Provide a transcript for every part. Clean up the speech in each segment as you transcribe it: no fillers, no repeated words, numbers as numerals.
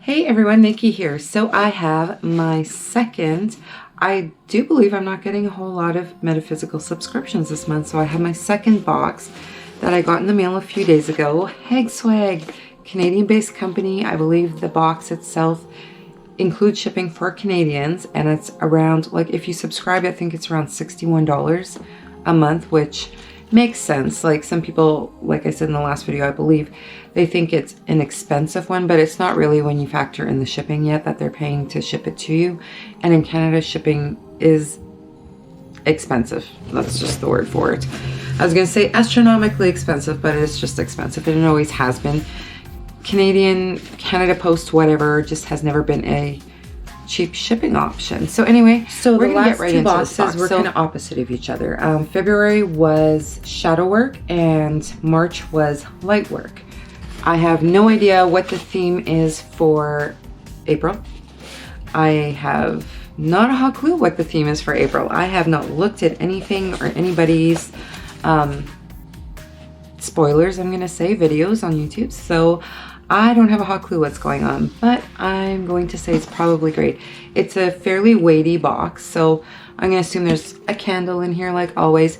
Hey everyone, Nikki here. So I have my second, I do believe I'm not getting a whole lot of metaphysical subscriptions this month, so I have my second box that I got in the mail a few days ago. Heg Swag, Canadian-based company. I believe the box itself includes shipping for Canadians, and it's around, like if you subscribe, I think it's around $61 a month, which makes sense. Like some people, like I said in the last video, I believe they think it's an expensive one, but it's not really when you factor in the shipping yet that they're paying to ship it to you. And in Canada, shipping is expensive. That's just the word for it. I was gonna say astronomically expensive, but it's just expensive, and it always has been. Canada Post, whatever, just has never been a cheap shipping option. So anyway, so we're gonna get right into this box. We're kind of opposite of each other. February was shadow work and March was light work. I have no idea what the theme is for April. I have not a hot clue what the theme is for April. I have not looked at anything or anybody's spoilers, I'm gonna say, videos on YouTube. So I don't have a hot clue what's going on, but I'm going to say it's probably great. It's a fairly weighty box, so I'm gonna assume there's a candle in here like always,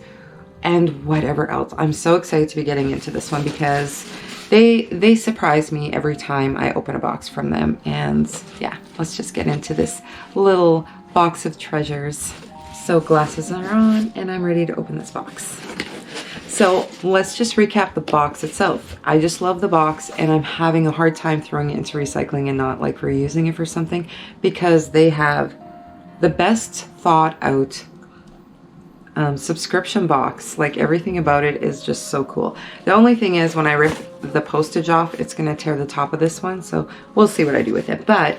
and whatever else. I'm so excited to be getting into this one because they surprise me every time I open a box from them. And yeah, let's just get into this little box of treasures. So glasses are on and I'm ready to open this box. So let's just recap the box itself. I just love the box, and I'm having a hard time throwing it into recycling and not like reusing it for something, because they have the best thought out subscription box. Like everything about it is just so cool. The only thing is when I rip the postage off, it's gonna tear the top of this one. So we'll see what I do with it. But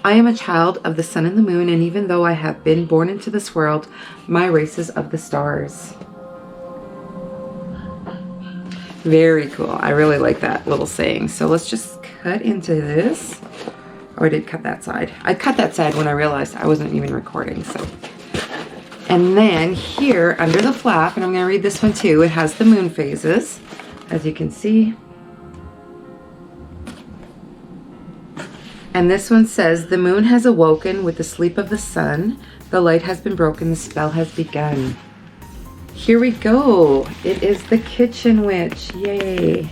I am a child of the sun and the moon, and even though I have been born into this world, my race is of the stars. Very cool. I really like that little saying. So let's just cut into this. Oh, I did cut that side. I cut that side when I realized I wasn't even recording. So, and then here under the flap, and I'm going to read this one too, it has the moon phases, as you can see. And this one says, the moon has awoken with the sleep of the sun. The light has been broken. The spell has begun. Here we go. It is the Kitchen Witch. Yay.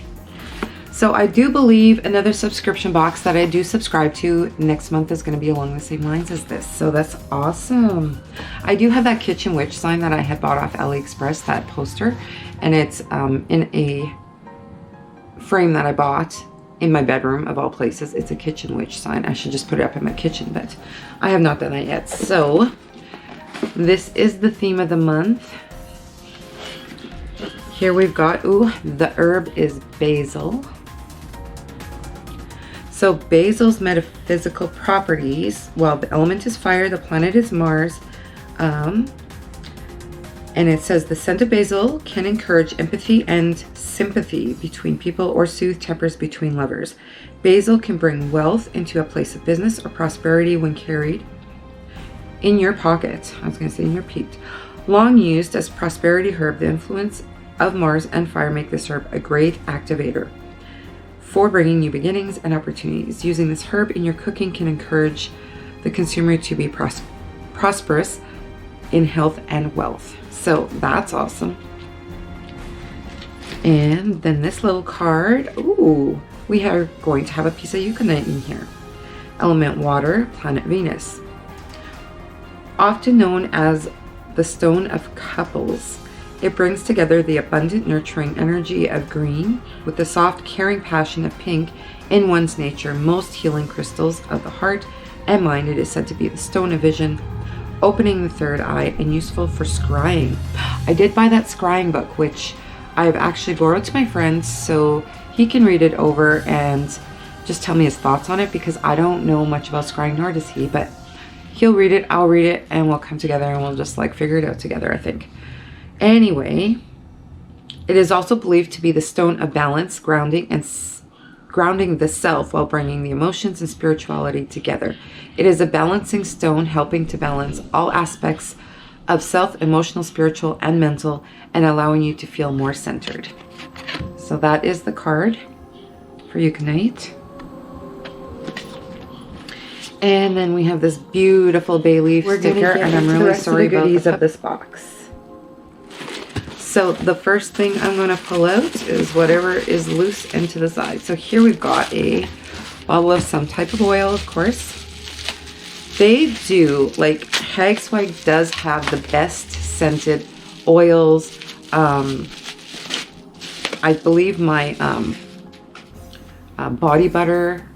So I do believe another subscription box that I do subscribe to next month is going to be along the same lines as this. So that's awesome. I do have that Kitchen Witch sign that I had bought off AliExpress, that poster. And it's in a frame that I bought in my bedroom, of all places. It's a Kitchen Witch sign. I should just put it up in my kitchen, but I have not done that yet. So this is the theme of the month. Here we've got, ooh, the herb is basil. So basil's metaphysical properties, well, the element is fire, the planet is Mars. And it says the scent of basil can encourage empathy and sympathy between people or soothe tempers between lovers. Basil can bring wealth into a place of business or prosperity when carried in your pocket. I was gonna say in your peat. Long used as prosperity herb, the influence of Mars and fire make this herb a great activator for bringing new beginnings and opportunities. Using this herb in your cooking can encourage the consumer to be prosperous in health and wealth. So that's awesome. And then this little card, ooh, we are going to have a piece of eucalyptus in here. Element water, planet Venus. Often known as the stone of couples. It brings together the abundant, nurturing energy of green with the soft, caring passion of pink in one's nature. Most healing crystals of the heart and mind. It is said to be the stone of vision, opening the third eye, and useful for scrying. I did buy that scrying book, which I've actually borrowed to my friend so he can read it over and just tell me his thoughts on it, because I don't know much about scrying, nor does he, but he'll read it, I'll read it, and we'll come together and we'll just like figure it out together, I think. Anyway, it is also believed to be the stone of balance, grounding the self while bringing the emotions and spirituality together. It is a balancing stone, helping to balance all aspects of self, emotional, spiritual, and mental, and allowing you to feel more centered. So that is the card for eucalyptus. And then we have this beautiful bay leaf sticker, and I'm really sorry about the goodies of this box. So the first thing I'm going to pull out is whatever is loose into the side. So here we've got a bottle of some type of oil, of course. They do, like, Hag Swag does have the best scented oils. I believe my body butter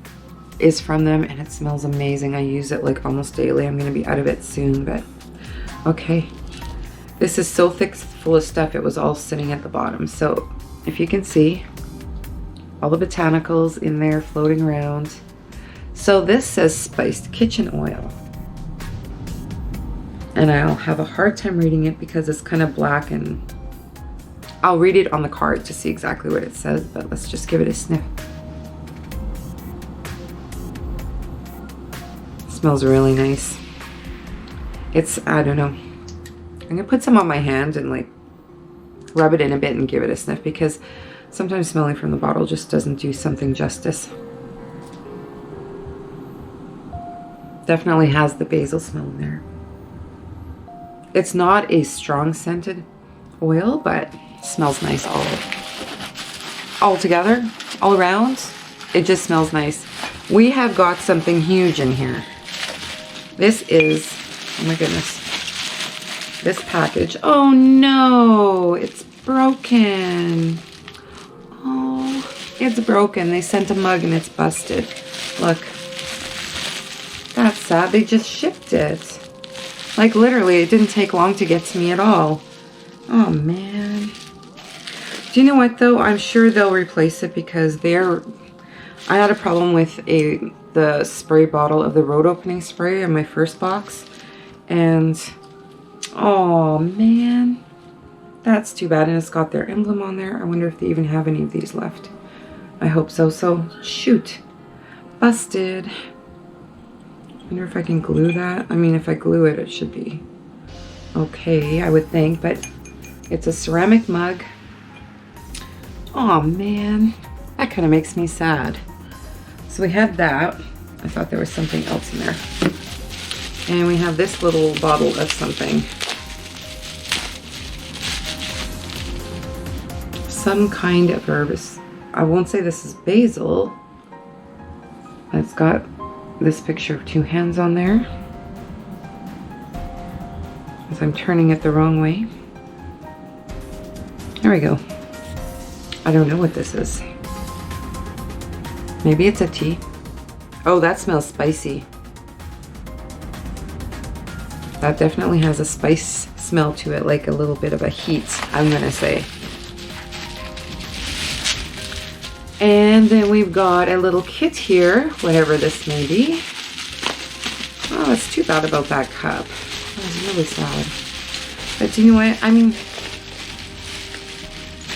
is from them, and it smells amazing. I use it like almost daily. I'm going to be out of it soon, but okay. This is so thick, full of stuff, it was all sitting at the bottom. So if you can see, all the botanicals in there floating around. So this says spiced kitchen oil. And I'll have a hard time reading it because it's kind of black, and I'll read it on the card to see exactly what it says, but let's just give it a sniff. Smells really nice. It's, I don't know. I'm gonna put some on my hand and like rub it in a bit and give it a sniff, because sometimes smelling from the bottle just doesn't do something justice. Definitely has the basil smell in there. It's not a strong scented oil, but it smells nice all together, all around. It just smells nice. We have got something huge in here. This is, oh my goodness, this package. Oh no, it's broken. Oh, it's broken. They sent a mug and it's busted. Look, that's sad. They just shipped it. Like literally, it didn't take long to get to me at all. Oh man. Do you know what though? I'm sure they'll replace it, because I had a problem with the spray bottle of the road opening spray in my first box, and oh man, that's too bad. And it's got their emblem on there. I wonder if they even have any of these left. I hope so. So shoot, busted. I wonder if I can glue that. I mean, if I glue it, it should be okay, I would think, but it's a ceramic mug. Oh man, that kind of makes me sad. So we have that. I thought there was something else in there. And we have this little bottle of something. Some kind of herb. I won't say this is basil. It's got this picture of two hands on there, as I'm turning it the wrong way. There we go. I don't know what this is. Maybe it's a tea. Oh, that smells spicy. That definitely has a spice smell to it, like a little bit of a heat, I'm gonna say. And then we've got a little kit here, whatever this may be. Oh, it's too bad about that cup. That was really sad. But do you know what? I mean,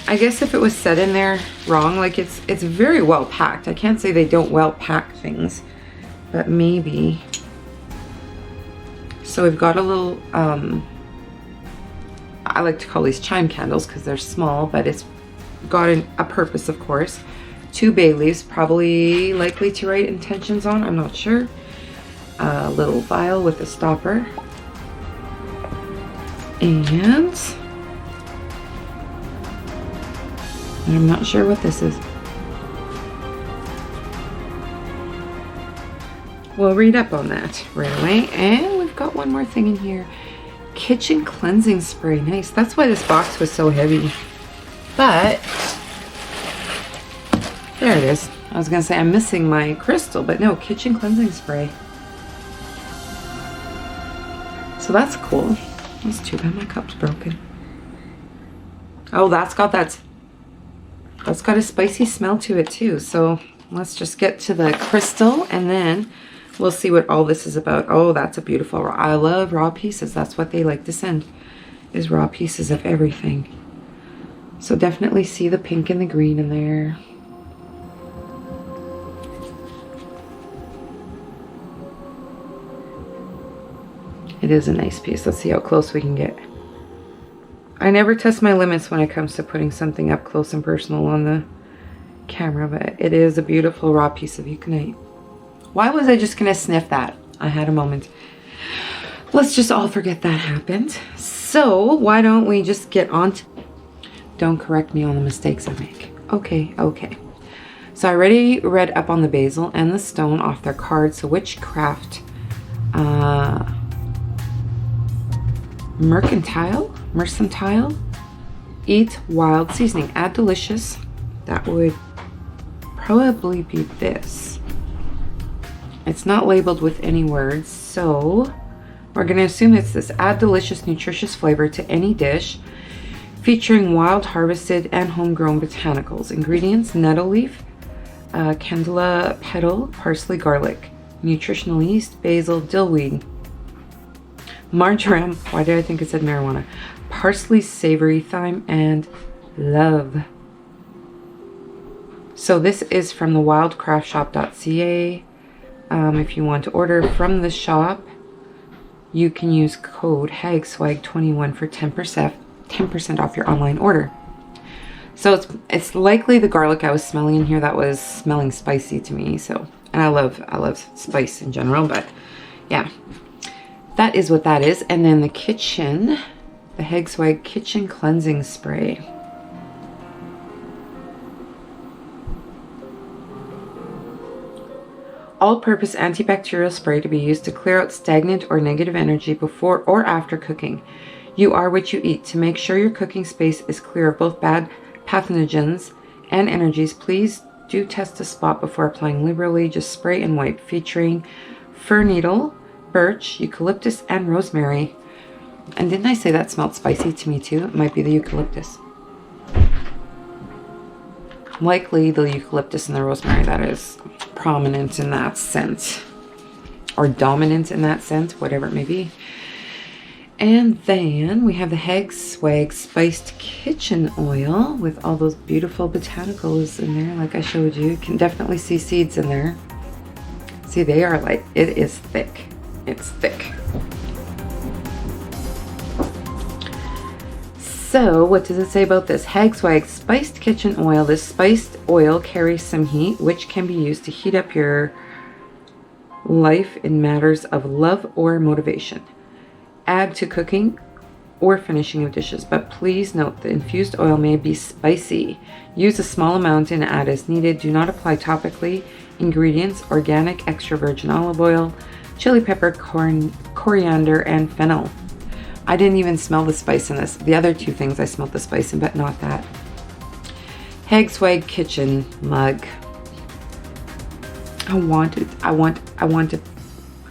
I guess if it was set in there wrong, like it's very well packed. I can't say they don't well pack things, but maybe. So we've got a little, I like to call these chime candles because they're small, but it's got a purpose, of course. 2 bay leaves, probably likely to write intentions on, I'm not sure. A little vial with a stopper. And I'm not sure what this is. We'll read up on that right away. And we've got one more thing in here. Kitchen cleansing spray. Nice. That's why this box was so heavy. But there it is. I was gonna say I'm missing my crystal, but no, kitchen cleansing spray. So that's cool. That's too bad my cup's broken. Oh, that's got a spicy smell to it too. So let's just get to the crystal and then we'll see what all this is about. Oh, that's a beautiful raw. I love raw pieces. That's what they like to send, is raw pieces of everything. So definitely see the pink and the green in there. It is a nice piece. Let's see how close we can get. I never test my limits when it comes to putting something up close and personal on the camera, but it is a beautiful raw piece of eucalyptus. Why was I just gonna sniff that? I had a moment. Let's just all forget that happened. So why don't we just get on to... Don't correct me on the mistakes I make. Okay, okay. So I already read up on the basil and the stone off their cards. So witchcraft, mercantile, eat wild seasoning, add delicious. That would probably be this. It's not labeled with any words, so we're going to assume it's this. Add delicious, nutritious flavor to any dish, featuring wild, harvested, and homegrown botanicals. Ingredients: nettle leaf, candela petal, parsley, garlic, nutritional yeast, basil, dillweed, marjoram, why did I think it said marijuana, parsley, savory, thyme, and love. So this is from the wildcraftshop.ca. If you want to order from the shop, you can use code HAGSWAG21 for 10% off your online order. So it's likely the garlic I was smelling in here that was smelling spicy to me. So, and I love spice in general, but yeah, that is what that is. And then the kitchen, the HAGSWAG kitchen cleansing spray. All-purpose antibacterial spray to be used to clear out stagnant or negative energy before or after cooking. You are what you eat. To make sure your cooking space is clear of both bad pathogens and energies, please do test the spot before applying liberally. Just spray and wipe. Featuring fir needle, birch, eucalyptus, and rosemary. And didn't I say that smelled spicy to me too? It might be the eucalyptus. Likely the eucalyptus and the rosemary that is prominent in that scent, or dominant in that scent, whatever it may be. And then we have the HAGSWAG spiced kitchen oil with all those beautiful botanicals in there, like I showed you. You can definitely see seeds in there. See, they are like, it is thick. It's thick. So what does it say about this? HAGSWAG spiced kitchen oil. This spiced oil carries some heat, which can be used to heat up your life in matters of love or motivation. Add to cooking or finishing of dishes, but please note the infused oil may be spicy. Use a small amount and add as needed. Do not apply topically. Ingredients: organic extra virgin olive oil, chili pepper, coriander, and fennel. I didn't even smell the spice in this. The other two things I smelled the spice in, but not that. HAGSWAG kitchen mug. I want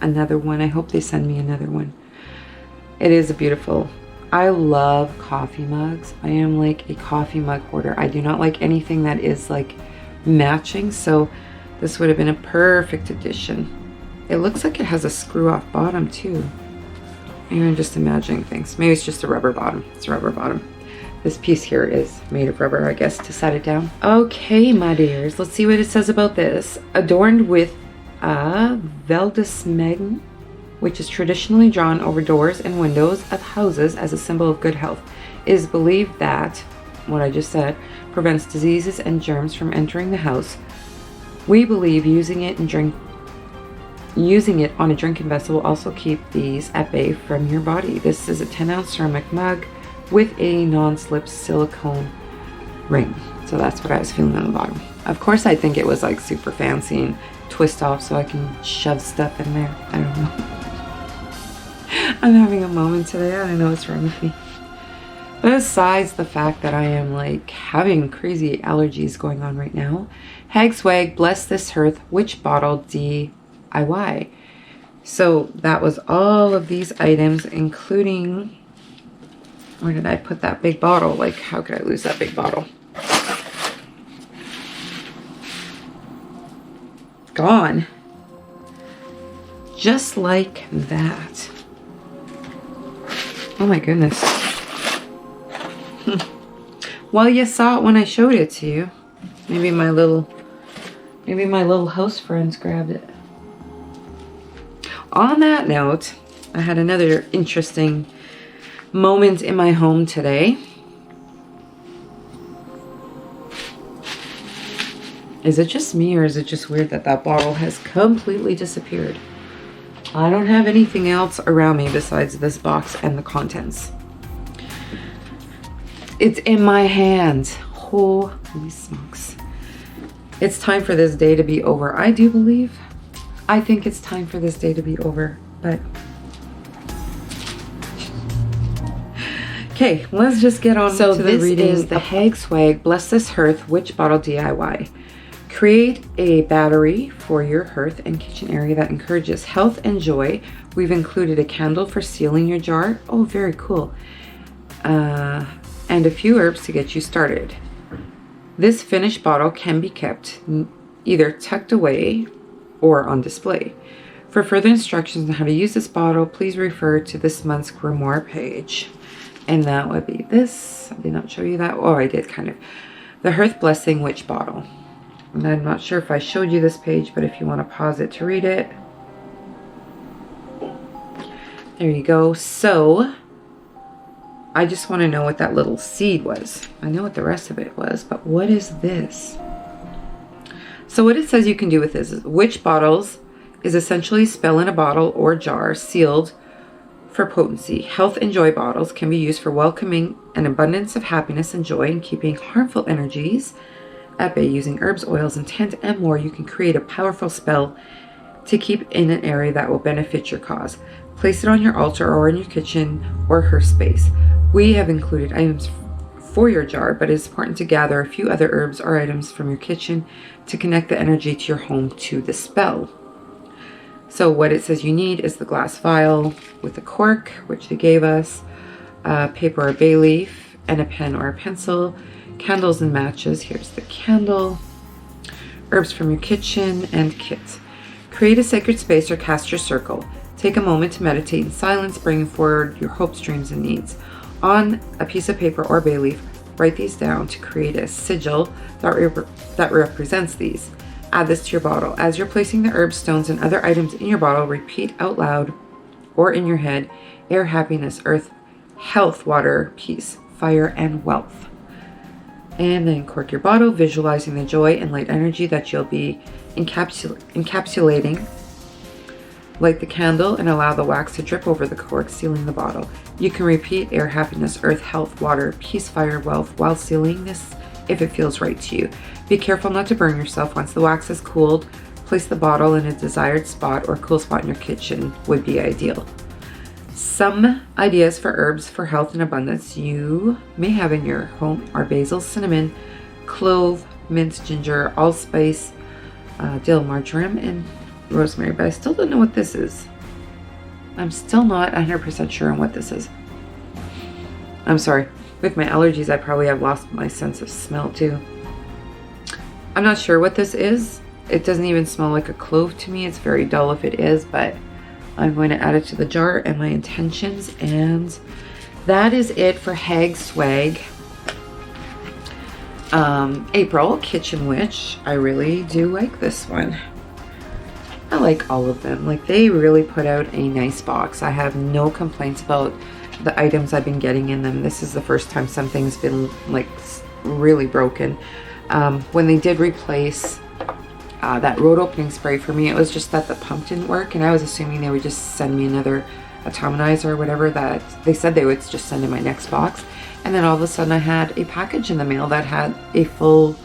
another one. I hope they send me another one. It is a beautiful. I love coffee mugs. I am like a coffee mug hoarder. I do not like anything that is like matching, so this would have been a perfect addition. It looks like it has a screw off bottom too. Maybe I'm just imagining things. Maybe it's just a rubber bottom. It's a rubber bottom. This piece here is made of rubber, I guess, to set it down. Okay, my dears, let's see what it says about this. Adorned with a Veldesmegn, which is traditionally drawn over doors and windows of houses as a symbol of good health. It is believed that, what I just said, prevents diseases and germs from entering the house. We believe using it on a drinking vessel will also keep these at bay from your body. This is a 10-ounce ceramic mug with a non-slip silicone ring. So that's what I was feeling on the bottom. Of course, I think it was like super fancy and twist off so I can shove stuff in there. I don't know. I'm having a moment today. I don't know what's wrong with me. But besides the fact that I am like having crazy allergies going on right now, HAGSWAG Bless This Hearth Witch Bottle DIY. So that was all of these items, including, where did I put that big bottle? Like, how could I lose that big bottle? Gone. Just like that. Oh my goodness. Well, you saw it when I showed it to you. Maybe my little house friends grabbed it. On that note, I had another interesting moment in my home today. Is it just me, or is it just weird that that bottle has completely disappeared? I don't have anything else around me besides this box and the contents. It's in my hands. Holy smokes. It's time for this day to be over. I do believe. I think it's time for this day to be over, but okay, let's just get on to the reading. This is the Hag Swag Bless This Hearth Witch Bottle DIY. Create a battery for your hearth and kitchen area that encourages health and joy. We've included a candle for sealing your jar. Oh, very cool. And a few herbs to get you started. This finished bottle can be kept either tucked away or on display. For further instructions on how to use this bottle, please refer to this month's grimoire page. And that would be this. I did not show you that. Oh, I did kind of. The Hearth Blessing Witch Bottle. And I'm not sure if I showed you this page, but if you want to pause it to read it. There you go. So, I just want to know what that little seed was. I know what the rest of it was, but what is this? So what it says you can do with this is witch bottles is essentially a spell in a bottle or jar sealed for potency. Health and joy bottles can be used for welcoming an abundance of happiness and joy and keeping harmful energies at bay. Using herbs, oils, intent, and more, you can create a powerful spell to keep in an area that will benefit your cause. Place it on your altar or in your kitchen or hearth space. We have included items for your jar, but it's important to gather a few other herbs or items from your kitchen to connect the energy to your home to the spell. So what it says you need is the glass vial with a cork, which they gave us, paper or bay leaf, and a pen or a pencil, candles and matches. Here's the candle, herbs from your kitchen, and kit. Create a sacred space or cast your circle. Take a moment to meditate in silence, bringing forward your hopes, dreams, and needs. On a piece of paper or bay leaf, write these down to create a sigil that represents these. Add this to your bottle. As you're placing the herbs, stones, and other items in your bottle, repeat out loud or in your head: air, happiness; earth, health; water, peace; fire, and wealth. And then cork your bottle, visualizing the joy and light energy that you'll be encapsulating. Light the candle and allow the wax to drip over the cork, sealing the bottle. You can repeat air, happiness; earth, health; water, peace; fire, wealth while sealing this if it feels right to you. Be careful not to burn yourself. Once the wax has cooled, place the bottle in a desired spot or cool spot in your kitchen would be ideal. Some ideas for herbs for health and abundance you may have in your home are basil, cinnamon, clove, mint, ginger, allspice, dill, marjoram, and rosemary, but I still don't know what this is. I'm still not 100% sure on what this is. I'm sorry. With my allergies, I probably have lost my sense of smell too. I'm not sure what this is. It doesn't even smell like a clove to me. It's very dull if it is, but I'm going to add it to the jar and my intentions, and that is it for Hag Swag. April Kitchen Witch. I really do like this one. I like all of them. Like, they really put out a nice box. I have no complaints about the items I've been getting in them. This is the first time something's been like really broken. When they did replace that road opening spray for me, it was just that the pump didn't work, and I was assuming they would just send me another atomizer or whatever that they said they would just send in my next box. And then all of a sudden I had a package in the mail that had a full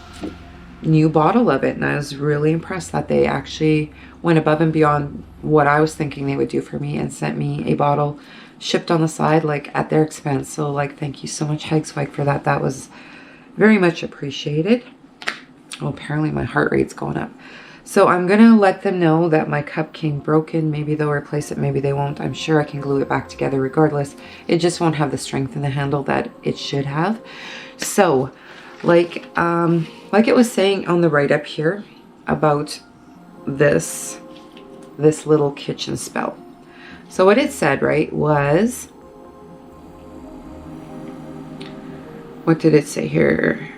new bottle of it, and I was really impressed that they actually went above and beyond what I was thinking they would do for me and sent me a bottle shipped on the side, like at their expense. So like, thank you so much, Hag Swag, for that. That was very much appreciated. Oh, apparently my heart rate's going up. So I'm gonna let them know that my cup came broken. Maybe they'll replace it, maybe they won't. I'm sure I can glue it back together regardless. It just won't have the strength in the handle that it should have. So like it was saying on the write-up here about this little kitchen spell. So what it said, right, was, what did it say here?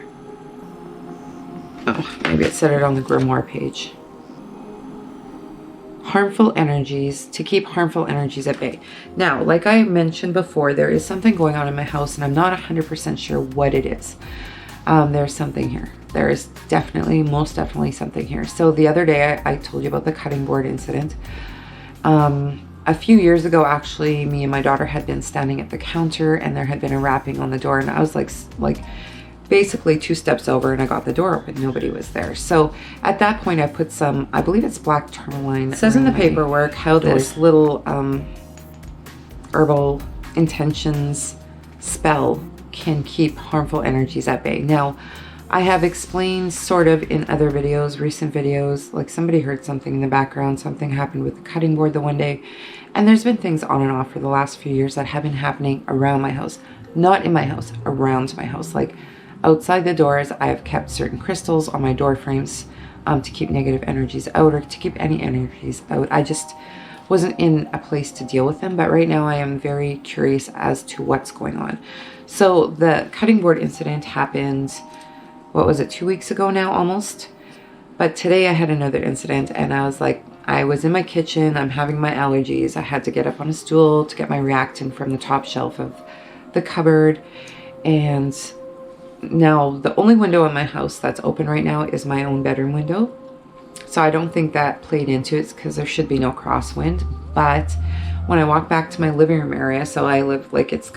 Oh, maybe it said it on the grimoire page. Harmful energies, to keep harmful energies at bay. Now, like I mentioned before, there is something going on in my house, and I'm not 100% sure what it is. There's something here. There is definitely, most definitely something here. So the other day I told you about the cutting board incident. A few years ago, actually, me and my daughter had been standing at the counter and there had been a rapping on the door, and I was like basically 2 steps over and I got the door open. Nobody was there. So at that point I put some, I believe it's black tourmaline. It says in the paperwork how this little herbal intentions spell can keep harmful energies at bay. Now, I have explained sort of in other videos, recent videos, like somebody heard something in the background, something happened with the cutting board the one day, and there's been things on and off for the last few years that have been happening around my house. Not in my house, around my house. Like outside the doors, I have kept certain crystals on my door frames to keep negative energies out, or to keep any energies out. I just wasn't in a place to deal with them, but right now I am very curious as to what's going on. So the cutting board incident happened, what was it, 2 weeks ago now almost? But today I had another incident, and I was like, I was in my kitchen, I'm having my allergies, I had to get up on a stool to get my reactant from the top shelf of the cupboard, and now the only window in my house that's open right now is my own bedroom window. So I don't think that played into it because there should be no crosswind. But when I walk back to my living room area, so I live like it's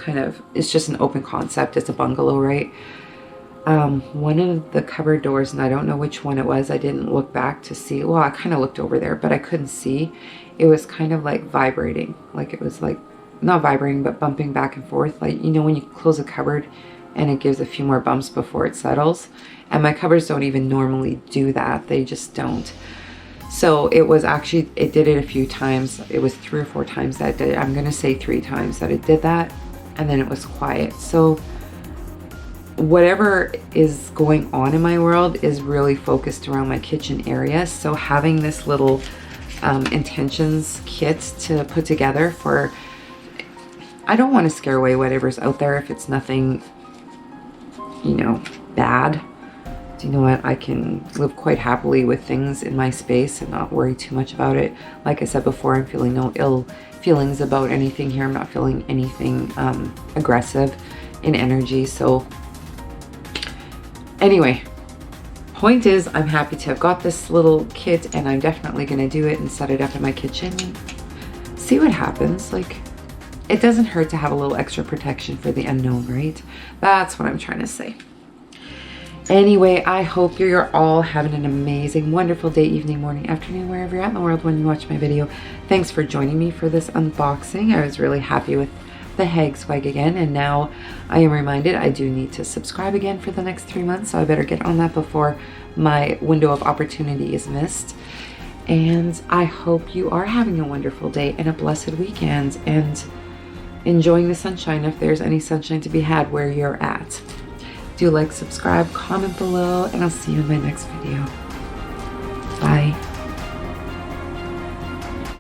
just an open concept. It's a bungalow, right? One of the cupboard doors, and I don't know which one it was. I didn't look back to see. Well, I kind of looked over there, but I couldn't see. It was kind of like vibrating. Like it was like, not vibrating, but bumping back and forth. Like, you know, when you close a cupboard and it gives a few more bumps before it settles. And my cupboards don't even normally do that. They just don't. So it was actually, it did it a few times. It was 3 or 4 times that did it. I'm going to say 3 times that it did that. And then it was quiet. So whatever is going on in my world is really focused around my kitchen area. So having this little intentions kit to put together for, I don't want to scare away whatever's out there if it's nothing, you know, bad. Do you know what? I can live quite happily with things in my space and not worry too much about it. Like I said before, I'm feeling no ill feelings about anything here. I'm not feeling anything aggressive in energy. So anyway, point is, I'm happy to have got this little kit, and I'm definitely going to do it and set it up in my kitchen and see what happens. Like, it doesn't hurt to have a little extra protection for the unknown, right? That's what I'm trying to say. Anyway, I hope you're all having an amazing, wonderful day, evening, morning, afternoon, wherever you're at in the world when you watch my video. Thanks for joining me for this unboxing. I was really happy with the hag swag again, and now I am reminded I do need to subscribe again for the next 3 months, so I better get on that before my window of opportunity is missed. And I hope you are having a wonderful day and a blessed weekend, and enjoying the sunshine if there's any sunshine to be had where you're at. Do like, subscribe, comment below, and I'll see you in my next video. Bye.